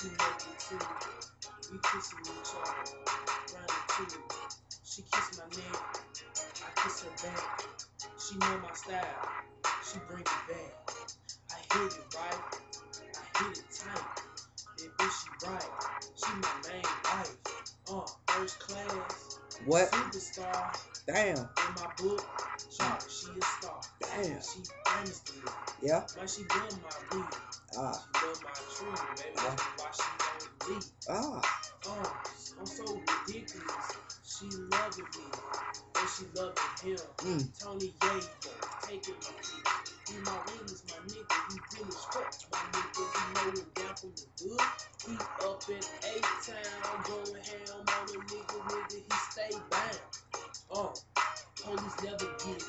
she make it too. We kissing each other, round the two. She kiss my neck, I kiss her back. She know my style, she bring it back. I hit it right, I hit it tight. That bitch she right, she my main wife. First class, What? superstar. Damn. In my book, shark, she a star. Damn. She famous to me. Yeah. Man, she love my weed. She love my tree, baby. That's why she don't leave. I'm so ridiculous. She loving me, and she loving him. Tony Yayo, taking my feet. He my witness, my nigga. He really struck my nigga. He know him down from the hood. He up in A-Town, going ham on a nigga. He stay down. Police never get it.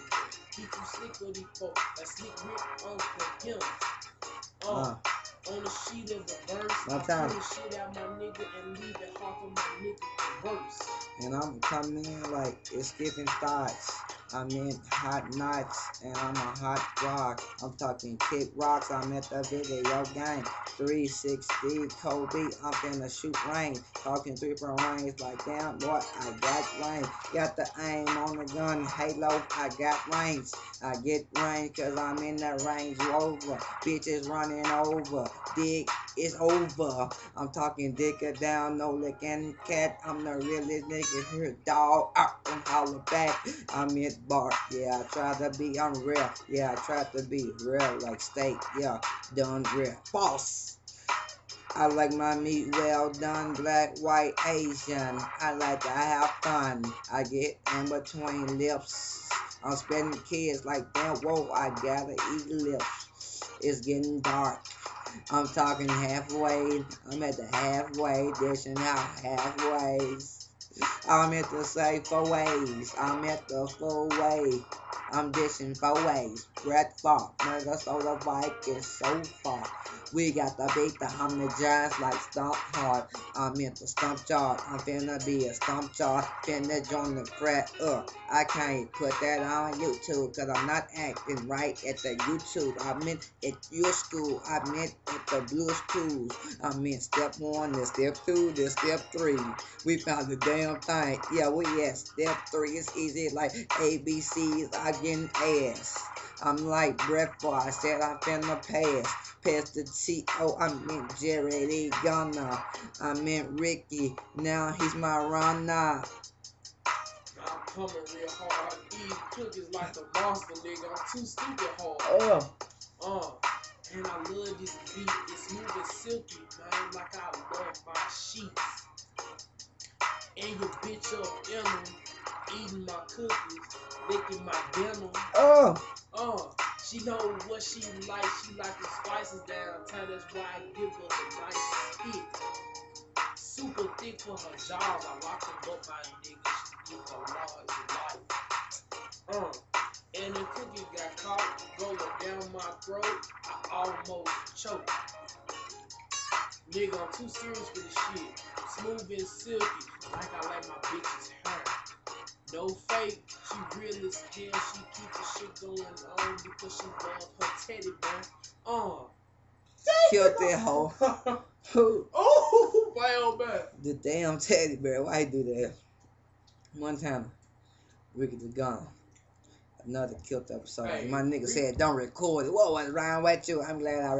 He too slick for these folks. Like Slick Rick for him. On the sheet of the verse, I pull the shit out my nigga and leave it hard for my nigga verse. And I'm coming in like it's giving thoughts. I'm in hot nights and I'm a hot rock. I'm talking kick rocks. I'm at the video game. 360 Kobe. I'm finna shoot range. Talking 3-point range like damn boy, I got range. Got the aim on the gun. Halo, I got range. I get range cause I'm in the Range Rover. Bitches running over. Dick is over. I'm talking dicker down, no licking cat. I'm the realest nigga here, dog. Up and holler back. I'm in bar. Yeah, I try to be unreal. Yeah, I try to be real like steak. Yeah, done real. False. I like my meat well done, black, white, Asian. I like to have fun. I get in between lips. I'm spending kids like damn, whoa, I gotta eat lips. It's getting dark. I'm talking halfway. I'm at the halfway, dishing out halfways. I'm at the say 4 ways. I'm at the full way. I'm dishing 4 ways. Red far. Nigga, so the bike is so far. We got the beat the hum the jazz like stomp hard. I'm in the stump chart. I'm finna be a stump chart. Finna join the fret. I can't put that on YouTube cause I'm not acting right at the YouTube. I meant at your school. I meant at the blue schools. I meant step 1, then step 2, then step 3. We found the damn thing. Yeah, we at step 3. It's easy like ABCs. I getting ass. I'm like Brett Boy. I said I'm finna pass. Pass the T.O. I meant Jerry Gunna. I meant Ricky. Now he's my runner. I'm coming real hard. Eating cookies like a monster, nigga. I'm too stupid hard. And I love this beat. It's smooth and silky, man. Like I love my sheets. And your bitch up in them, eating my cookies, licking my denim. She know what she like. She like the spices downtown. That's why I give her a nice hit. Super thick for her jaws. I lock them up, my nigga. She give her large life. And the cookie got caught going down my throat. I almost choked. Nigga, I'm too serious for this shit. Smooth and silky, like I like my bitch's hair. No fake, she real as hell. She keep the shit going on because she love her teddy bear. Killed that hoe. Oh, well, man. The damn teddy bear. Why he do that? Montana. Ricky the Gun. Another killed episode. Hey, my nigga said don't record it. What was wrong with you? I'm glad I